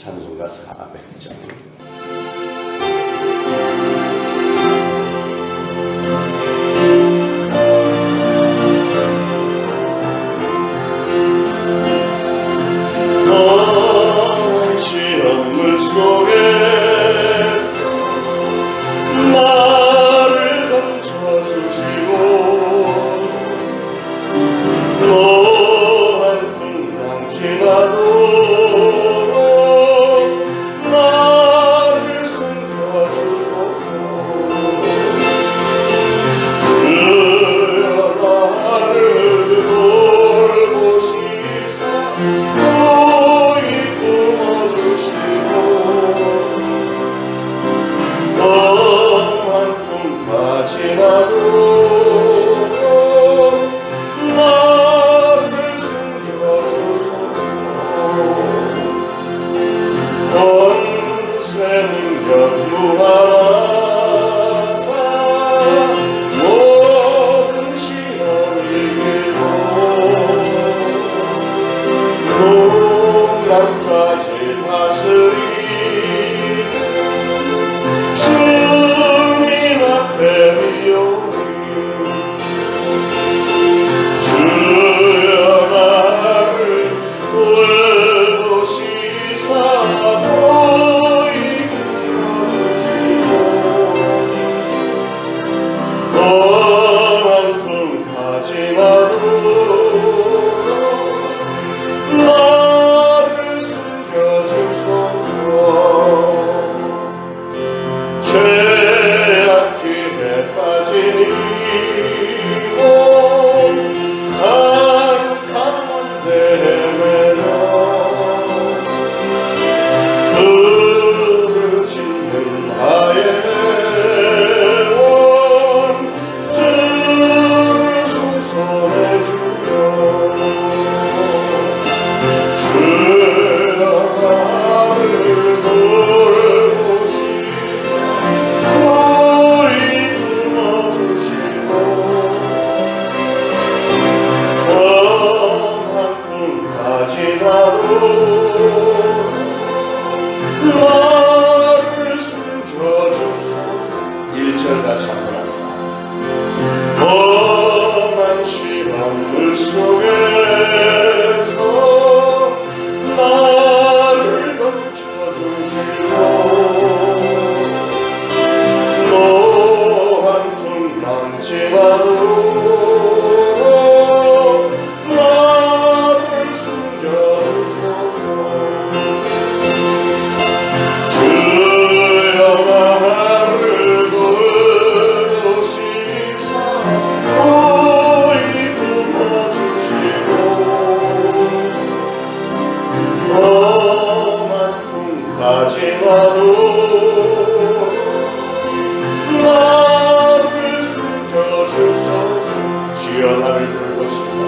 찬송가 400장. 시험물 속에서 나를 감춰주시고 노란 풍랑 지나도록 나를 숨겨주소서. 주여 나를 돌보시사 너희 품어주시고 험한 풍파 지나도록 나를 숨겨주소서. 권세 능력 무한하사 모든 시험 이기고 농락까지 다스리는 주님 앞에 위오리. 주여 나를 돌보시사 너희 품어주시고 험한 풍파 지나도록 나를 숨겨주소서. 죄악길에 빠진 이몸 캄캄한데 헤매며 불을 짓는 나의 원 들을 손에 주여. 주여 나를 돌보시사 너희 품어주시고 험한 풍파 지나도록 나를 숨겨주소서. 1절 다시 한번 합니다. 험한 시험물 속에서 나를 감춰주시고 노한 풍랑 지나도록 나를 숨겨주소서. 주여 나를 돌보시사 너희 품어주시고 험한 풍파 지나도록 나를 숨겨주소서. 주여 나를 돌보시사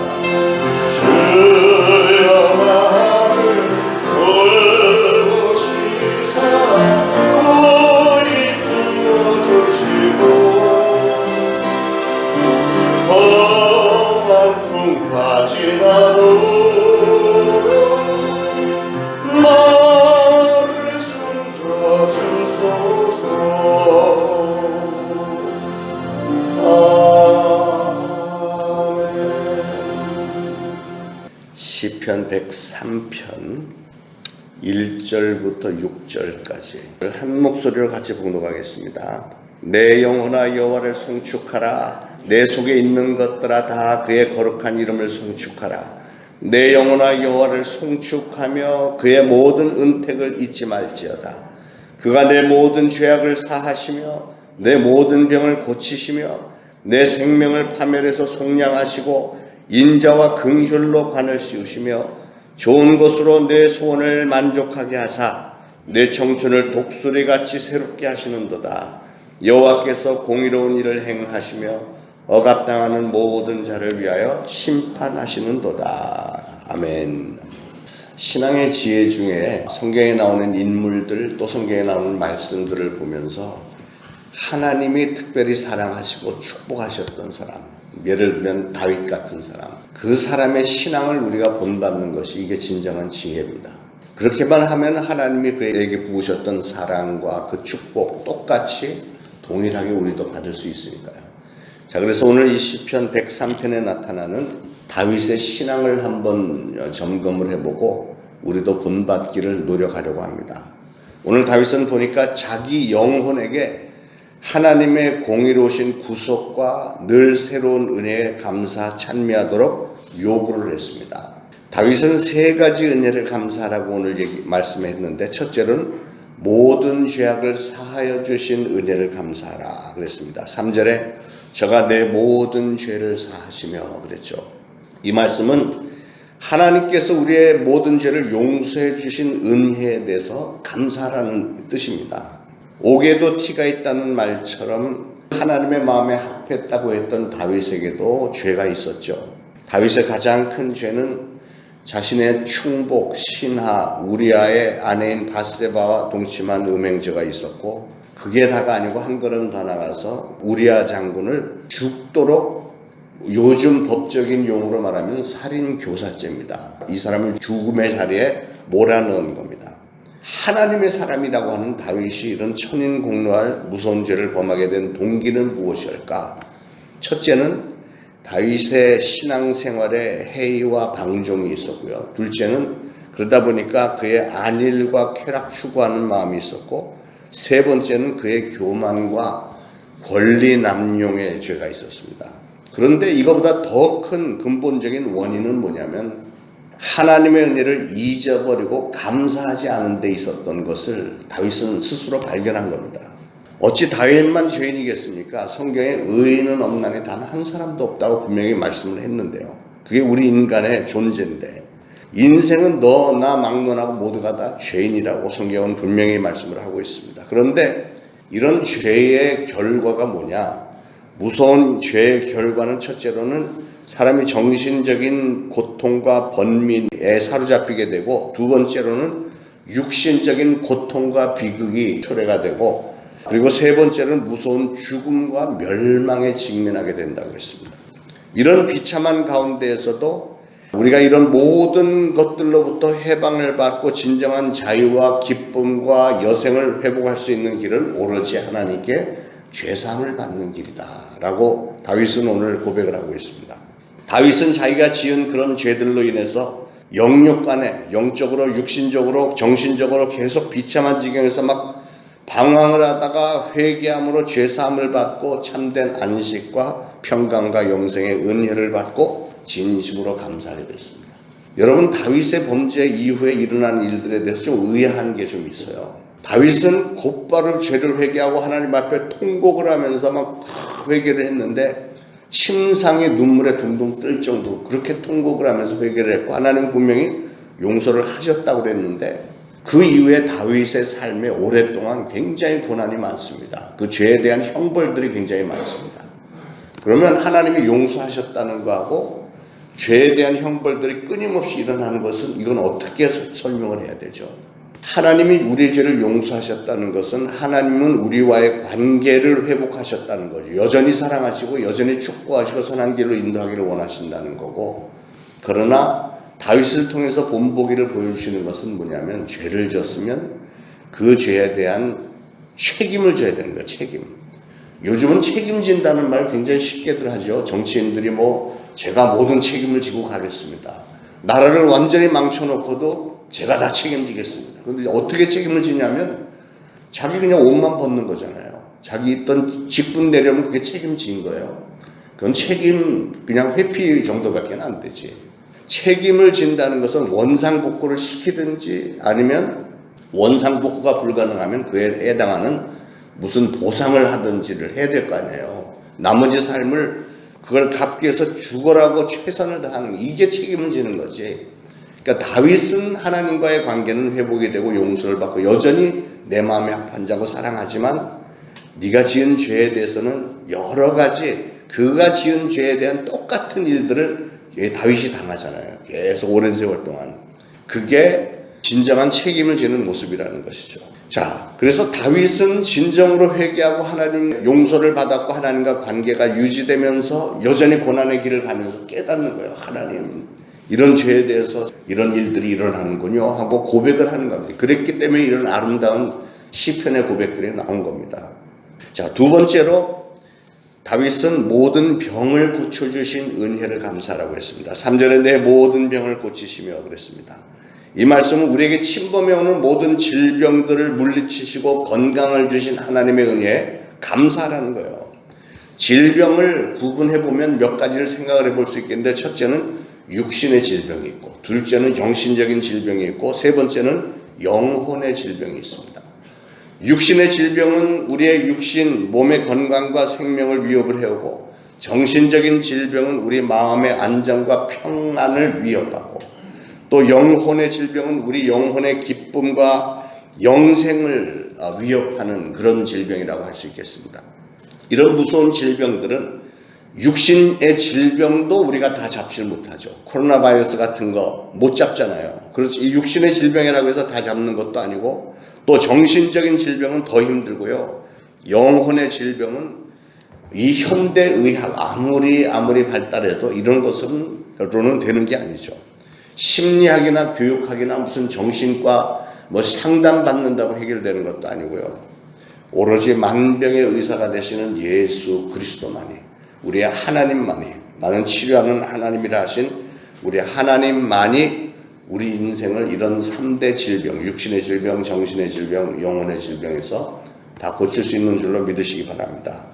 주여 나를 돌보시사 너희 품어주시고 험한 풍파 지나도록 나를 숨겨주소서. 아멘. 시편 103편 1절부터 6절까지 한 목소리로 같이 봉독하겠습니다. 내 영혼아 여호와를 송축하라. 내 속에 있는 것들아 다 그의 거룩한 이름을 송축하라. 내 영혼아 여호와를 송축하며 그의 모든 은택을 잊지 말지어다. 그가 내 모든 죄악을 사하시며 내 모든 병을 고치시며 내 생명을 파멸해서 속량하시고 인자와 긍휼로 관을 씌우시며 좋은 것으로 내 소원을 만족하게 하사 내 청춘을 독수리같이 새롭게 하시는도다. 여호와께서 공의로운 일을 행하시며 억압당하는 모든 자를 위하여 심판하시는도다. 아멘. 신앙의 지혜 중에 성경에 나오는 인물들 또 성경에 나오는 말씀들을 보면서 하나님이 특별히 사랑하시고 축복하셨던 사람, 예를 들면 다윗 같은 사람, 그 사람의 신앙을 우리가 본받는 것이 이게 진정한 지혜입니다. 그렇게만 하면 하나님이 그에게 부으셨던 사랑과 그 축복 똑같이 동일하게 우리도 받을 수 있으니까요. 자, 그래서 오늘 이 시편 103편에 나타나는 다윗의 신앙을 한번 점검을 해보고 우리도 본받기를 노력하려고 합니다. 오늘 다윗은 보니까 자기 영혼에게 하나님의 공의로우신 구속과 늘 새로운 은혜에 감사 찬미하도록 요구를 했습니다. 다윗은 세 가지 은혜를 감사하라고 오늘 말씀했는데, 첫째로는 모든 죄악을 사하여 주신 은혜를 감사하라 그랬습니다. 3절에 저가 내 모든 죄를 사하시며 그랬죠. 이 말씀은 하나님께서 우리의 모든 죄를 용서해 주신 은혜에 대해서 감사하라는 뜻입니다. 옥에도 티가 있다는 말처럼 하나님의 마음에 합했다고 했던 다윗에게도 죄가 있었죠. 다윗의 가장 큰 죄는 자신의 충복, 신하, 우리아의 아내인 바세바와 동침한 음행죄가 있었고, 그게 다가 아니고 한 걸음 더 나가서 우리아 장군을 죽도록, 요즘 법적인 용어로 말하면 살인교사죄입니다. 이 사람을 죽음의 자리에 몰아넣은 겁니다. 하나님의 사람이라고 하는 다윗이 이런 천인공노할 무서운 죄를 범하게 된 동기는 무엇일까? 첫째는 다윗의 신앙생활에 해이와 방종이 있었고요. 둘째는 그러다 보니까 그의 안일과 쾌락 추구하는 마음이 있었고, 세 번째는 그의 교만과 권리 남용의 죄가 있었습니다. 그런데 이거보다 더 큰 근본적인 원인은 뭐냐면 하나님의 은혜를 잊어버리고 감사하지 않은 데 있었던 것을 다윗은 스스로 발견한 겁니다. 어찌 다윗만 죄인이겠습니까? 성경에 의인은 없나니 단 한 사람도 없다고 분명히 말씀을 했는데요. 그게 우리 인간의 존재인데, 인생은 너, 나 막론하고 모두가 다 죄인이라고 성경은 분명히 말씀을 하고 있습니다. 그런데 이런 죄의 결과가 뭐냐? 무서운 죄의 결과는 첫째로는 사람이 정신적인 고통과 번민에 사로잡히게 되고, 두 번째로는 육신적인 고통과 비극이 초래가 되고, 그리고 세 번째는 무서운 죽음과 멸망에 직면하게 된다고 했습니다. 이런 비참한 가운데에서도 우리가 이런 모든 것들로부터 해방을 받고 진정한 자유와 기쁨과 여생을 회복할 수 있는 길은 오로지 하나님께 죄사함을 받는 길이다 라고 다윗은 오늘 고백을 하고 있습니다. 다윗은 자기가 지은 그런 죄들로 인해서 영육간에 영적으로 육신적으로 정신적으로 계속 비참한 지경에서 막 방황을 하다가 회개함으로 죄사함을 받고 참된 안식과 평강과 영생의 은혜를 받고 진심으로 감사하게 됐습니다. 여러분, 다윗의 범죄 이후에 일어난 일들에 대해서 좀 의아한 게 좀 있어요. 다윗은 곧바로 죄를 회개하고 하나님 앞에 통곡을 하면서 막 회개를 했는데, 침상에 눈물에 둥둥 뜰 정도로 그렇게 통곡을 하면서 회개를 했고, 하나님 분명히 용서를 하셨다고 그랬는데, 그 이후에 다윗의 삶에 오랫동안 굉장히 고난이 많습니다. 그 죄에 대한 형벌들이 굉장히 많습니다. 그러면 하나님이 용서하셨다는 거하고 죄에 대한 형벌들이 끊임없이 일어나는 것은, 이건 어떻게 설명을 해야 되죠? 하나님이 우리의 죄를 용서하셨다는 것은 하나님은 우리와의 관계를 회복하셨다는 거죠. 여전히 사랑하시고 여전히 축복하시고 선한 길로 인도하기를 원하신다는 거고, 그러나 다윗을 통해서 본보기를 보여주시는 것은 뭐냐면, 죄를 졌으면 그 죄에 대한 책임을 져야 되는 거예요. 책임. 요즘은 책임진다는 말 굉장히 쉽게들 하죠. 정치인들이 제가 모든 책임을 지고 가겠습니다. 나라를 완전히 망쳐놓고도 제가 다 책임지겠습니다. 그런데 어떻게 책임을 지냐면 자기 그냥 옷만 벗는 거잖아요. 자기 있던 직분 내려면 그게 책임진 거예요. 그건 책임 그냥 회피 정도밖에 안 되지. 책임을 진다는 것은 원상복구를 시키든지 아니면 원상복구가 불가능하면 그에 해당하는 무슨 보상을 하든지를 해야 될 거 아니에요. 나머지 삶을 그걸 갚기 위해서 죽어라고 최선을 다하는, 이게 책임을 지는 거지. 그러니까 다윗은 하나님과의 관계는 회복이 되고 용서를 받고 여전히 내 마음에 합한 자고 사랑하지만, 네가 지은 죄에 대해서는 여러 가지 그가 지은 죄에 대한 똑같은 일들을 다윗이 당하잖아요. 계속 오랜 세월 동안. 그게 진정한 책임을 지는 모습이라는 것이죠. 자, 그래서 다윗은 진정으로 회개하고 하나님 용서를 받았고 하나님과 관계가 유지되면서 여전히 고난의 길을 가면서 깨닫는 거예요. 하나님, 이런 죄에 대해서 이런 일들이 일어나는군요 하고 고백을 하는 겁니다. 그랬기 때문에 이런 아름다운 시편의 고백들이 나온 겁니다. 자, 두 번째로 다윗은 모든 병을 고쳐주신 은혜를 감사하라고 했습니다. 3절에 내 모든 병을 고치시며 그랬습니다. 이 말씀은 우리에게 침범해 오는 모든 질병들을 물리치시고 건강을 주신 하나님의 은혜에 감사하라는 거예요. 질병을 구분해보면 몇 가지를 생각을 해볼 수 있겠는데, 첫째는 육신의 질병이 있고, 둘째는 정신적인 질병이 있고, 세 번째는 영혼의 질병이 있습니다. 육신의 질병은 우리의 육신, 몸의 건강과 생명을 위협을 해오고, 정신적인 질병은 우리 마음의 안정과 평안을 위협하고, 또 영혼의 질병은 우리 영혼의 기쁨과 영생을 위협하는 그런 질병이라고 할 수 있겠습니다. 이런 무서운 질병들은 육신의 질병도 우리가 다 잡지 못하죠. 코로나 바이러스 같은 거 못 잡잖아요. 그렇지. 이 육신의 질병이라고 해서 다 잡는 것도 아니고, 또 정신적인 질병은 더 힘들고요. 영혼의 질병은 이 현대의학 아무리 발달해도 이런 것으로는 되는 게 아니죠. 심리학이나 교육학이나 무슨 정신과 뭐 상담받는다고 해결되는 것도 아니고요. 오로지 만병의 의사가 되시는 예수 그리스도만이, 우리의 하나님만이, 나는 치료하는 하나님이라 하신 우리 하나님만이 우리 인생을 이런 3대 질병, 육신의 질병, 정신의 질병, 영혼의 질병에서 다 고칠 수 있는 줄로 믿으시기 바랍니다.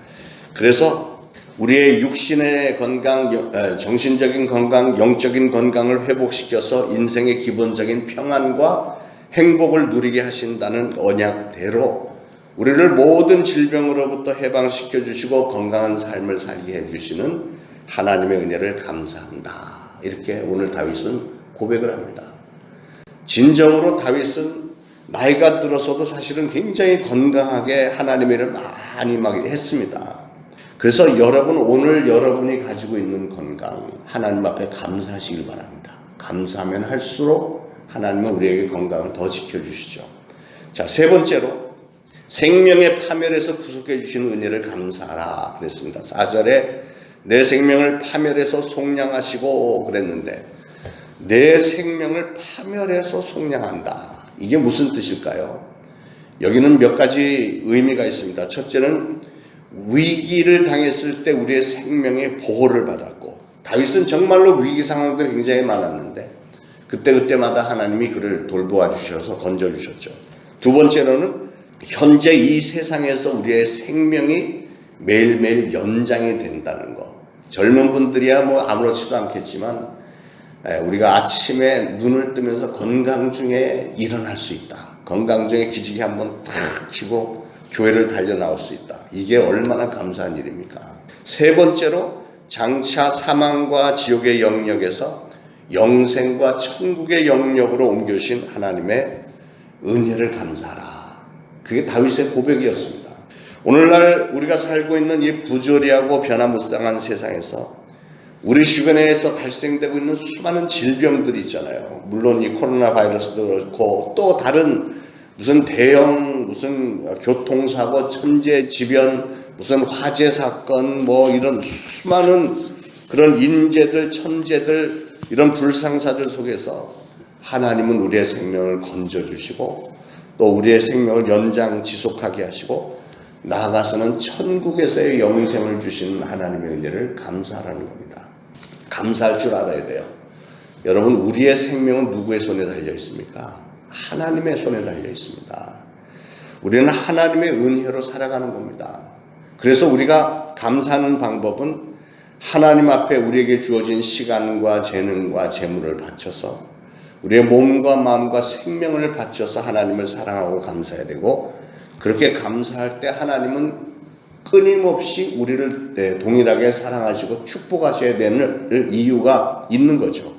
그래서 우리의 육신의 건강, 정신적인 건강, 영적인 건강을 회복시켜서 인생의 기본적인 평안과 행복을 누리게 하신다는 언약대로 우리를 모든 질병으로부터 해방시켜 주시고 건강한 삶을 살게 해주시는 하나님의 은혜를 감사한다. 이렇게 오늘 다윗은 고백을 합니다. 진정으로 다윗은 나이가 들어서도 사실은 굉장히 건강하게 하나님의 일을 많이 했습니다. 그래서 오늘 여러분이 가지고 있는 건강, 하나님 앞에 감사하시길 바랍니다. 감사하면 할수록 하나님은 우리에게 건강을 더 지켜주시죠. 자, 세 번째로 생명의 파멸에서 구속해 주시는 은혜를 감사하라 그랬습니다. 4절에 내 생명을 파멸해서 속량하시고 그랬는데, 내 생명을 파멸해서 속량한다. 이게 무슨 뜻일까요? 여기는 몇 가지 의미가 있습니다. 첫째는 위기를 당했을 때 우리의 생명의 보호를 받았고, 다윗은 정말로 위기 상황들이 굉장히 많았는데 그때마다 하나님이 그를 돌보아 주셔서 건져 주셨죠. 두 번째로는 현재 이 세상에서 우리의 생명이 매일매일 연장이 된다는 거. 젊은 분들이야 뭐 아무렇지도 않겠지만 우리가 아침에 눈을 뜨면서 건강 중에 일어날 수 있다. 건강 중에 기지개 한번 탁 켜고 교회를 달려 나올 수 있다. 이게 얼마나 감사한 일입니까? 세 번째로 장차 사망과 지옥의 영역에서 영생과 천국의 영역으로 옮겨주신 하나님의 은혜를 감사하라. 그게 다윗의 고백이었습니다. 오늘날 우리가 살고 있는 이 부조리하고 변화무쌍한 세상에서 우리 주변에서 발생되고 있는 수많은 질병들이 있잖아요. 물론 이 코로나 바이러스도 그렇고, 또 다른 무슨 대형 교통사고, 천재지변, 무슨 화재 사건, 뭐 이런 수많은 그런 인재들, 천재들, 이런 불상사들 속에서 하나님은 우리의 생명을 건져주시고, 또 우리의 생명을 연장 지속하게 하시고, 나아가서는 천국에서의 영생을 주시는 하나님의 은혜를 감사하라는 겁니다. 감사할 줄 알아야 돼요. 여러분, 우리의 생명은 누구의 손에 달려 있습니까? 하나님의 손에 달려 있습니다. 우리는 하나님의 은혜로 살아가는 겁니다. 그래서 우리가 감사하는 방법은 하나님 앞에 우리에게 주어진 시간과 재능과 재물을 바쳐서, 우리의 몸과 마음과 생명을 바쳐서 하나님을 사랑하고 감사해야 되고, 그렇게 감사할 때 하나님은 끊임없이 우리를 동일하게 사랑하시고 축복하셔야 되는 이유가 있는 거죠.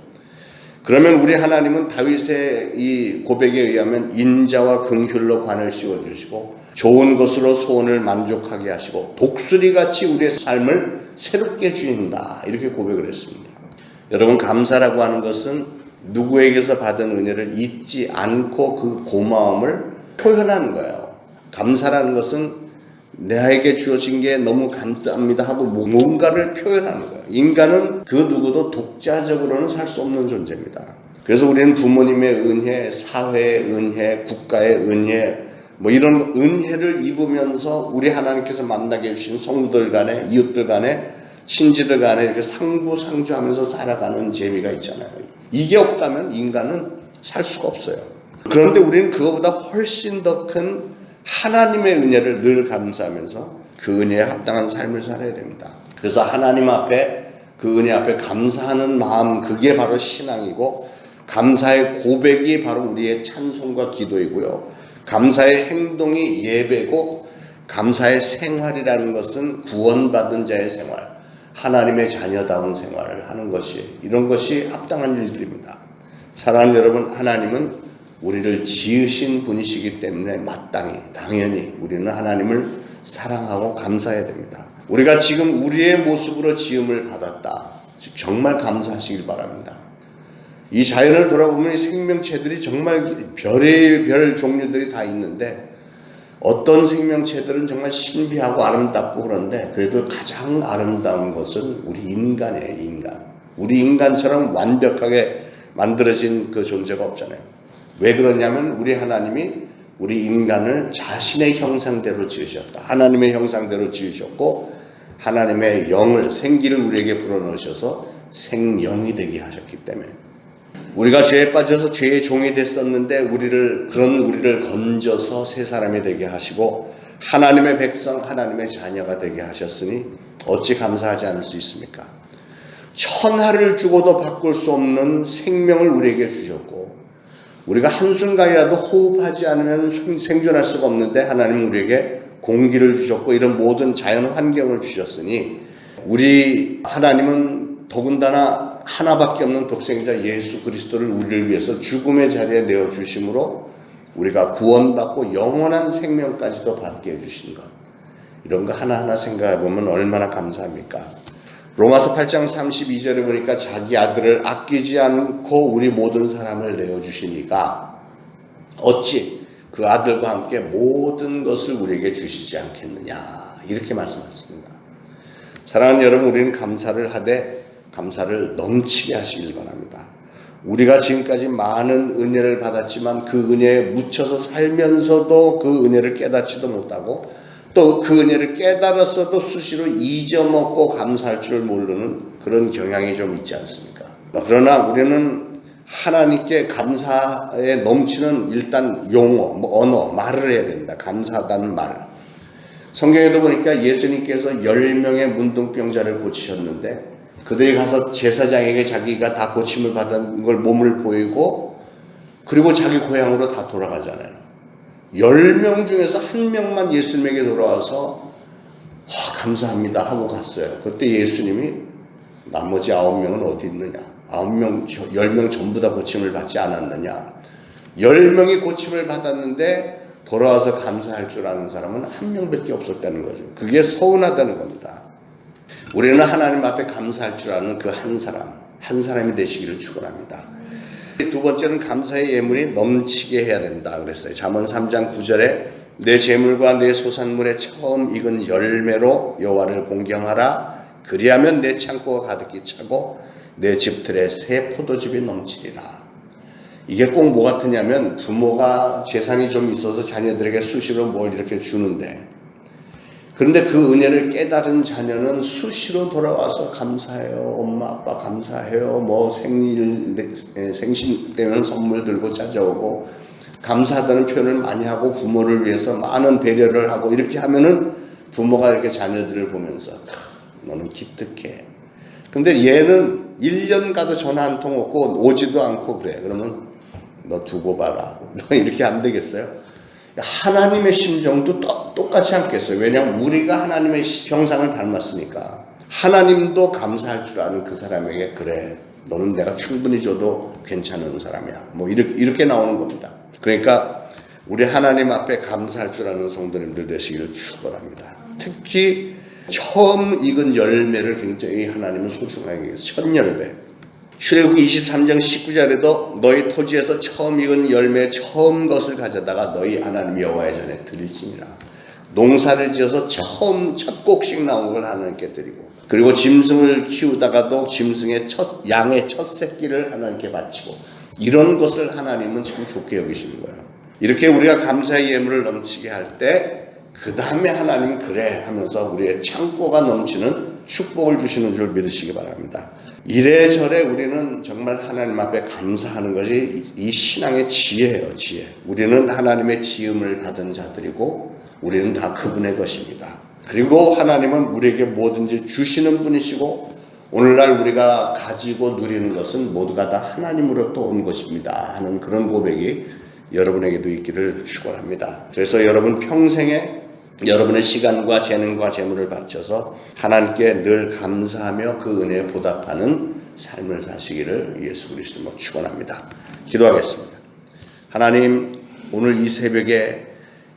그러면 우리 하나님은 다윗의 이 고백에 의하면 인자와 긍휼로 관을 씌워주시고 좋은 것으로 소원을 만족하게 하시고 독수리같이 우리의 삶을 새롭게 주신다. 이렇게 고백을 했습니다. 여러분, 감사라고 하는 것은 누구에게서 받은 은혜를 잊지 않고 그 고마움을 표현하는 거예요. 감사라는 것은 나에게 주어진 게 너무 감사합니다 하고 뭔가를 표현하는 거예요. 인간은 그 누구도 독자적으로는 살 수 없는 존재입니다. 그래서 우리는 부모님의 은혜, 사회의 은혜, 국가의 은혜, 뭐 이런 은혜를 입으면서 우리 하나님께서 만나게 해주신 성도들 간에, 이웃들 간에, 친지들 간에 이렇게 상부상조하면서 살아가는 재미가 있잖아요. 이게 없다면 인간은 살 수가 없어요. 그런데 우리는 그거보다 훨씬 더 큰 하나님의 은혜를 늘 감사하면서 그 은혜에 합당한 삶을 살아야 됩니다. 그래서 하나님 앞에, 그 은혜 앞에 감사하는 마음, 그게 바로 신앙이고, 감사의 고백이 바로 우리의 찬송과 기도이고요. 감사의 행동이 예배고, 감사의 생활이라는 것은 구원받은 자의 생활, 하나님의 자녀다운 생활을 하는 것이, 이런 것이 합당한 일들입니다. 사랑하는 여러분, 하나님은 우리를 지으신 분이시기 때문에 마땅히, 당연히 우리는 하나님을 사랑하고 감사해야 됩니다. 우리가 지금 우리의 모습으로 지음을 받았다, 정말 감사하시길 바랍니다. 이 자연을 돌아보면 이 생명체들이 정말 별의 별 종류들이 다 있는데, 어떤 생명체들은 정말 신비하고 아름답고 그런데, 그래도 가장 아름다운 것은 우리 인간이에요. 인간. 우리 인간처럼 완벽하게 만들어진 그 존재가 없잖아요. 왜 그러냐면 우리 하나님이 우리 인간을 자신의 형상대로 지으셨다. 하나님의 형상대로 지으셨고, 하나님의 영을, 생기를 우리에게 불어넣으셔서 생영이 되게 하셨기 때문에, 우리가 죄에 빠져서 죄의 종이 됐었는데 우리를 건져서 새 사람이 되게 하시고, 하나님의 백성, 하나님의 자녀가 되게 하셨으니 어찌 감사하지 않을 수 있습니까? 천하를 주고도 바꿀 수 없는 생명을 우리에게 주셨고, 우리가 한순간이라도 호흡하지 않으면 생존할 수가 없는데 하나님은 우리에게 공기를 주셨고, 이런 모든 자연 환경을 주셨으니, 우리 하나님은 더군다나 하나밖에 없는 독생자 예수 그리스도를 우리를 위해서 죽음의 자리에 내어주심으로 우리가 구원받고 영원한 생명까지도 받게 해주신 것, 이런 거 하나하나 생각해 보면 얼마나 감사합니까? 로마서 8장 32절에 보니까 자기 아들을 아끼지 않고 우리 모든 사람을 내어주시니까 어찌 그 아들과 함께 모든 것을 우리에게 주시지 않겠느냐, 이렇게 말씀하셨습니다. 사랑하는 여러분, 우리는 감사를 하되 감사를 넘치게 하시길 바랍니다. 우리가 지금까지 많은 은혜를 받았지만 그 은혜에 묻혀서 살면서도 그 은혜를 깨닫지도 못하고, 또 그 은혜를 깨달았어도 수시로 잊어먹고 감사할 줄 모르는 그런 경향이 좀 있지 않습니까? 그러나 우리는 하나님께 감사에 넘치는 일단 용어, 언어, 말을 해야 됩니다. 감사하다는 말. 성경에도 보니까 예수님께서 10명의 문둥병자를 고치셨는데, 그들이 가서 제사장에게 자기가 다 고침을 받은 걸 몸을 보이고, 그리고 자기 고향으로 다 돌아가잖아요. 10명 중에서 1명만 예수님에게 돌아와서 감사합니다 하고 갔어요. 그때 예수님이 나머지 9명은 어디 있느냐? 10명 전부 다 고침을 받지 않았느냐? 10명이 고침을 받았는데 돌아와서 감사할 줄 아는 사람은 1명밖에 없었다는 거죠. 그게 서운하다는 겁니다. 우리는 하나님 앞에 감사할 줄 아는 그 한 사람이 되시기를 축원합니다. 두 번째는 감사의 예물이 넘치게 해야 된다 그랬어요. 잠언 3장 9절에 내 재물과 내 소산물의 처음 익은 열매로 여호와를 공경하라. 그리하면 내 창고가 가득히 차고 내 집들의 새 포도즙이 넘치리라. 이게 꼭 뭐 같으냐면, 부모가 재산이 좀 있어서 자녀들에게 수시로 뭘 이렇게 주는데, 그런데 그 은혜를 깨달은 자녀는 수시로 돌아와서 감사해요. 엄마 아빠 감사해요. 뭐 생신 때면 선물 들고 찾아오고 감사하다는 표현을 많이 하고 부모를 위해서 많은 배려를 하고, 이렇게 하면은 부모가 이렇게 자녀들을 보면서 너는 기특해. 근데 얘는 1년 가도 전화 한 통 없고 오지도 않고 그래. 그러면 너 두고 봐라. 너 이렇게 안 되겠어요? 하나님의 심정도 똑같지 않겠어요? 왜냐하면 우리가 하나님의 형상을 닮았으니까. 하나님도 감사할 줄 아는 그 사람에게, 그래, 너는 내가 충분히 줘도 괜찮은 사람이야, 뭐 이렇게 나오는 겁니다. 그러니까 우리 하나님 앞에 감사할 줄 아는 성도님들 되시기를 축원합니다. 특히 처음 익은 열매를 굉장히 하나님은 소중하게 여기서 첫 열매. 출애굽기 23장 19절에도 너희 토지에서 처음 익은 열매 처음 것을 가져다가 너희 하나님 여호와의 전에 드릴지니라. 농사를 지어서 처음 첫 곡식 나온 걸 하나님께 드리고, 그리고 짐승을 키우다가도 짐승의 양의 첫 새끼를 하나님께 바치고, 이런 것을 하나님은 참 좋게 여기시는 거예요. 이렇게 우리가 감사의 예물을 넘치게 할 때 그 다음에 하나님 그래 하면서 우리의 창고가 넘치는 축복을 주시는 줄 믿으시기 바랍니다. 이래저래 우리는 정말 하나님 앞에 감사하는 것이 이 신앙의 지혜예요. 지혜. 우리는 하나님의 지음을 받은 자들이고 우리는 다 그분의 것입니다. 그리고 하나님은 우리에게 뭐든지 주시는 분이시고 오늘날 우리가 가지고 누리는 것은 모두가 다 하나님으로부터 온 것입니다 하는 그런 고백이 여러분에게도 있기를 축원합니다. 그래서 여러분 평생에 여러분의 시간과 재능과 재물을 바쳐서 하나님께 늘 감사하며 그 은혜에 보답하는 삶을 사시기를 예수 그리스도로 축원합니다. 기도하겠습니다. 하나님, 오늘 이 새벽에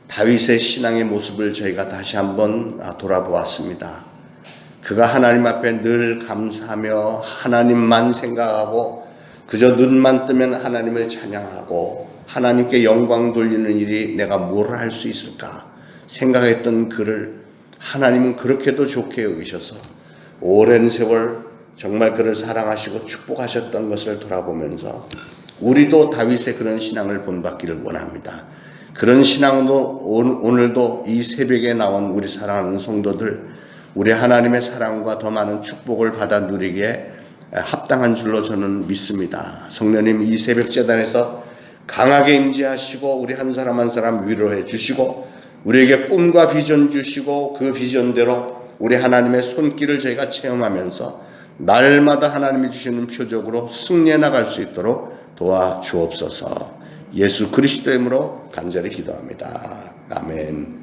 다윗의 신앙의 모습을 저희가 다시 한번 돌아보았습니다. 그가 하나님 앞에 늘 감사하며 하나님만 생각하고 그저 눈만 뜨면 하나님을 찬양하고 하나님께 영광 돌리는 일이 내가 뭘 할 수 있을까 생각했던 그를 하나님은 그렇게도 좋게 여기셔서 오랜 세월 정말 그를 사랑하시고 축복하셨던 것을 돌아보면서 우리도 다윗의 그런 신앙을 본받기를 원합니다. 그런 신앙도 오늘도 이 새벽에 나온 우리 사랑하는 성도들, 우리 하나님의 사랑과 더 많은 축복을 받아 누리기에 합당한 줄로 저는 믿습니다. 성령님, 이 새벽 제단에서 강하게 임재하시고 우리 한 사람 한 사람 위로해 주시고 우리에게 꿈과 비전 주시고 그 비전대로 우리 하나님의 손길을 저희가 체험하면서 날마다 하나님이 주시는 표적으로 승리해 나갈 수 있도록 도와주옵소서. 예수 그리스도의 이름으로 간절히 기도합니다. 아멘.